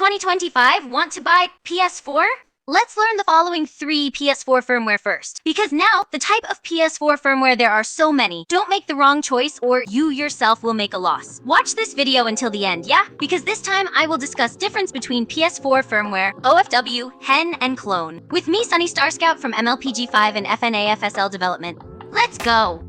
2025, want to buy PS4? Let's learn the following 3 PS4 firmware first, because now the type of PS4 firmware there are so many. Don't make the wrong choice or you yourself will make a loss. Watch this video until the end, yeah? Because this time I will discuss difference between PS4 firmware, OFW, hen, and clone. With me, Sunny Starscout from MLPG5 and FNAFSL development. Let's go!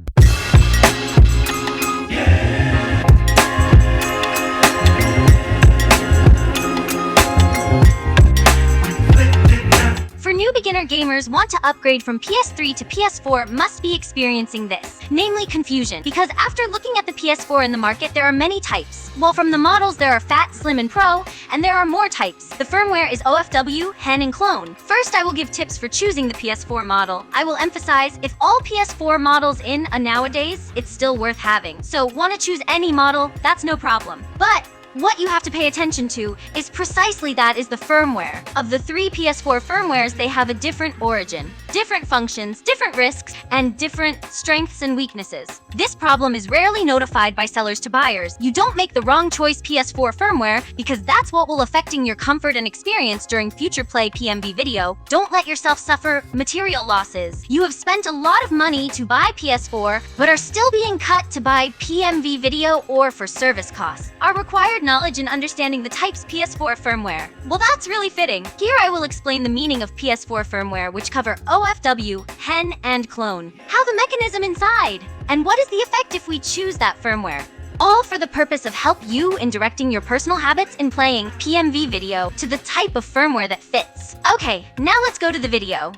New beginner gamers want to upgrade from PS3 to PS4 must be experiencing this, namely confusion, because after looking at the PS4 in the market, there are many types. Well, from the models, there are Fat, Slim, and Pro, and there are more types. The firmware is OFW, hen, and clone. First, I will give tips for choosing the PS4 model. I will emphasize, if all PS4 models in nowadays, it's still worth having. So, want to choose any model, that's no problem. But what you have to pay attention to is precisely that is the firmware. Of the 3 PS4 firmwares, they have a different origin, different functions, different risks, and different strengths and weaknesses. This problem is rarely notified by sellers to buyers. You don't make the wrong choice PS4 firmware because that's what will affecting your comfort and experience during future play PMV video. Don't let yourself suffer material losses. You have spent a lot of money to buy PS4, but are still being cut to buy PMV video or for service costs. Are required knowledge in understanding the type's PS4 firmware. Well, that's really fitting. Here I will explain the meaning of PS4 firmware, which cover OFW, hen, and clone. How the mechanism inside, and what is the effect if we choose that firmware. All for the purpose of help you in directing your personal habits in playing PMV video to the type of firmware that fits. Okay, now let's go to the video.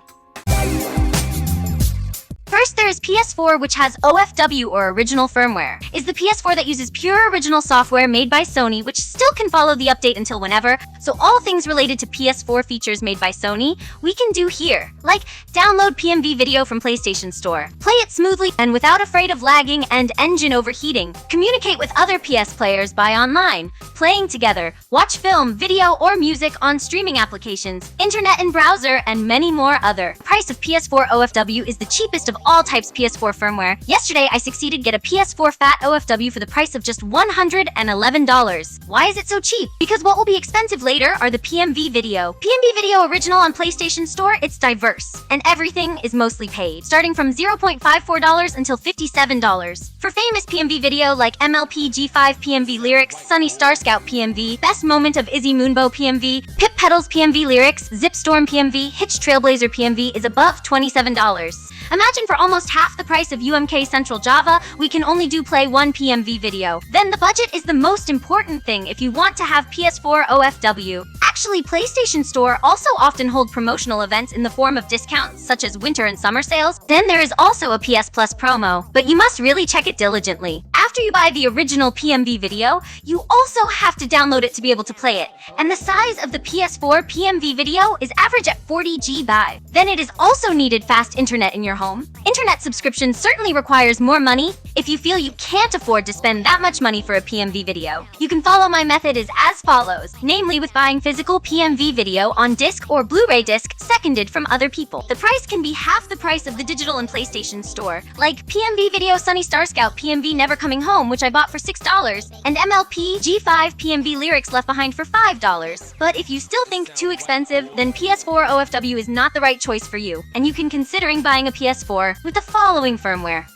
First, there is PS4, which has OFW or original firmware. Is the PS4 that uses pure original software made by Sony, which still can follow the update until whenever. So all things related to PS4 features made by Sony, we can do here. Like download PMV video from PlayStation Store. Play it smoothly and without afraid of lagging and engine overheating. Communicate with other PS players by online, playing together, watch film, video, or music on streaming applications, internet and browser, and many more other. Price of PS4 OFW is the cheapest of all types PS4 firmware. Yesterday, I succeeded get a PS4 Fat OFW for the price of just $111. Why is it so cheap? Because what will be expensive later are the PMV video. PMV video original on PlayStation Store, it's diverse, and everything is mostly paid, starting from $0.54 until $57. For famous PMV video like MLPG5 PMV lyrics, Sunny Starscout PMV, Best Moment of Izzy Moonbow PMV, Pip Pedals PMV lyrics, Zipstorm PMV, Hitch Trailblazer PMV is above $27. Imagine for almost half the price of UMK Central Java, we can only play one PMV video. Then the budget is the most important thing if you want to have PS4 OFW. Actually, PlayStation Store also often hold promotional events in the form of discounts, such as winter and summer sales. Then there is also a PS Plus promo, but you must really check it diligently. After you buy the original PMV video, you also have to download it to be able to play it. And the size of the PS4 PMV video is average at 40 GB. Then it is also needed fast internet in your home. Internet subscription certainly requires more money. If you feel you can't afford to spend that much money for a PMV video, you can follow my method is as follows, namely with buying physical PMV video on disc or Blu-ray disc seconded from other people. The price can be half the price of the digital and PlayStation Store, like PMV video Sunny Starscout PMV Never Coming Home, which I bought for $6, and MLP G5 PMV Lyrics Left Behind for $5. But if you still think too expensive, then PS4 OFW is not the right choice for you, and you can considering buying a PS4 with the following firmware.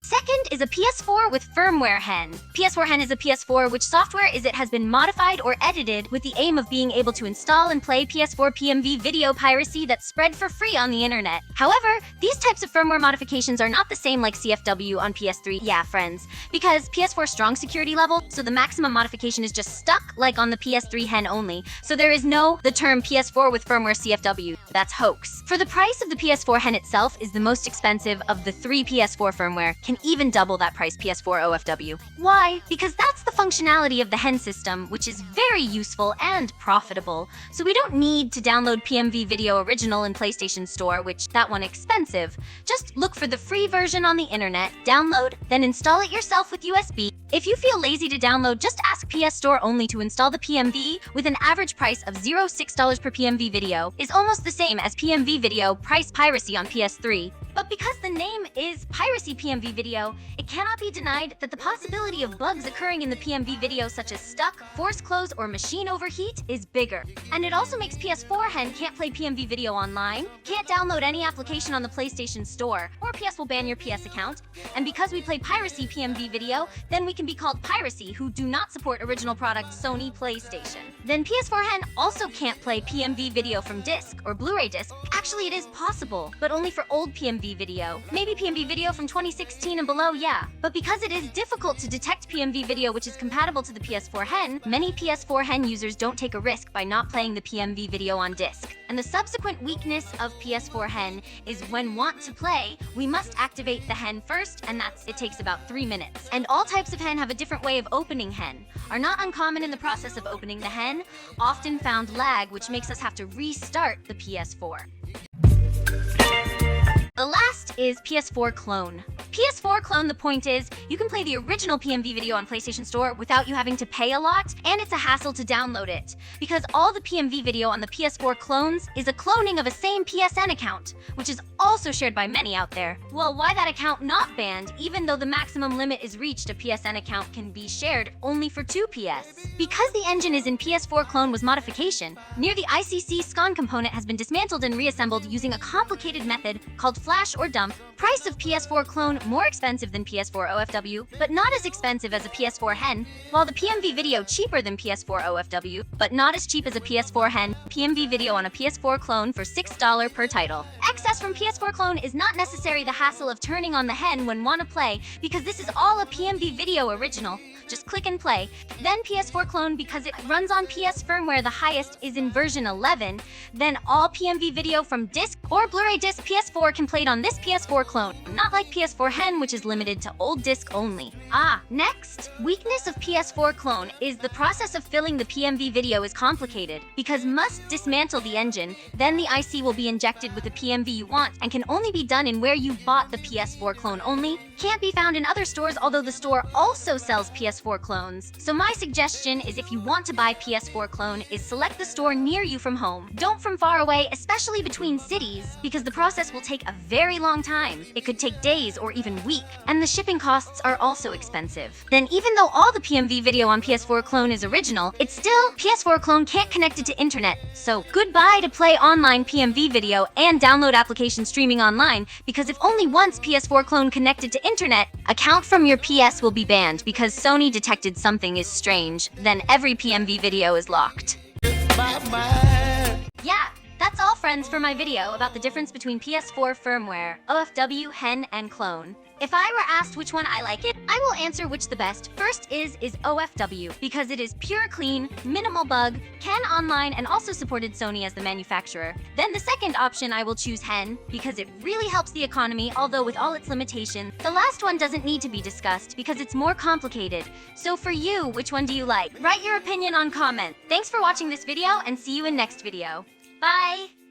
Second is a PS4 with firmware hen. PS4 hen is a PS4 which software is it has been modified or edited with the aim of being able to install and play PS4 PMV video piracy that's spread for free on the internet. However, these types of firmware modifications are not the same like CFW on PS3, yeah friends, because PS4 strong security level, so the maximum modification is just stuck like on the PS3 hen only, so there is no the term PS4 with firmware CFW. That's hoax. For the price of the PS4 hen itself is the most expensive of the 3 PS4 firmware, can even double that price PS4 OFW. Why? Because that's the functionality of the hen system, which is very useful and profitable. So we don't need to download PMV Video Original in PlayStation Store, which that one expensive. Just look for the free version on the internet, download, then install it yourself with USB. If you feel lazy to download, just ask PS Store only to install the PMV with an average price of $0.6 per PMV video is almost the same as PMV video price piracy on PS3. But because the name is piracy PMV video, it cannot be denied that the possibility of bugs occurring in the PMV video such as stuck, force close, or machine overheat is bigger. And it also makes PS4 Hen can't play PMV video online, can't download any application on the PlayStation Store, or PS will ban your PS account. And because we play piracy PMV video, then we can be called piracy, who do not support original product Sony PlayStation. Then PS4 Hen also can't play PMV video from disc or Blu-ray disc. Actually, it is possible, but only for old PMV video. Maybe PMV video from 2016 and below, yeah. But because it is difficult to detect PMV video which is compatible to the PS4 Hen, many PS4 Hen users don't take a risk by not playing the PMV video on disc. And the subsequent weakness of PS4 Hen is when want to play, we must activate the Hen first, and it takes about 3 minutes. And all types of Hen have a different way of opening Hen. Are not uncommon in the process of opening the Hen, often found lag, which makes us have to restart the PS4. The last is PS4 Clone. PS4 Clone, the point is, you can play the original PMV video on PlayStation Store without you having to pay a lot, and it's a hassle to download it, because all the PMV video on the PS4 clones is a cloning of a same PSN account, which is also shared by many out there. Well, why that account not banned, even though the maximum limit is reached, a PSN account can be shared only for 2 PS? Because the engine is in PS4 Clone was modification, near the ICC SCON component has been dismantled and reassembled using a complicated method called flash or dump. Price of PS4 Clone more expensive than PS4 OFW, but not as expensive as a PS4 Hen, while the PMV video cheaper than PS4 OFW, but not as cheap as a PS4 Hen. PMV video on a PS4 Clone for $6 per title. Access from PS4 Clone is not necessary the hassle of turning on the Hen when want to play, because this is all a PMV video original. Just click and play. Then PS4 Clone, because it runs on PS firmware, the highest is in version 11, then all PMV video from disc or Blu-ray disc PS4 can play it on this PS4 Clone, not like PS4 Hen, which is limited to old disc only. Next, weakness of PS4 Clone is the process of filling the PMV video is complicated, because must dismantle the engine, then the IC will be injected with the PMV you want, and can only be done in where you bought the PS4 Clone only, can't be found in other stores, although the store also sells PS4 clones. So my suggestion is, if you want to buy PS4 Clone, is select the store near you from home. Don't from far away, especially between cities, because the process will take a very long time. It could take days or even weeks, and the shipping costs are also expensive. Then even though all the PMV video on PS4 Clone is original, it's still PS4 Clone can't connect it to internet. So goodbye to play online PMV video and download application streaming online, because if only once PS4 Clone connected to internet, account from your PS will be banned because Sony detected something is strange. Then every PMV video is locked. Yeah, that's all, friends, for my video about the difference between PS4 firmware, OFW, Hen, and Clone. If I were asked which one I like it, I will answer which the best. First is OFW, because it is pure clean, minimal bug, can online, and also supported Sony as the manufacturer. Then the second option I will choose Hen, because it really helps the economy, although with all its limitations. The last one doesn't need to be discussed, because it's more complicated. So for you, which one do you like? Write your opinion on comment. Thanks for watching this video, and see you in next video. Bye!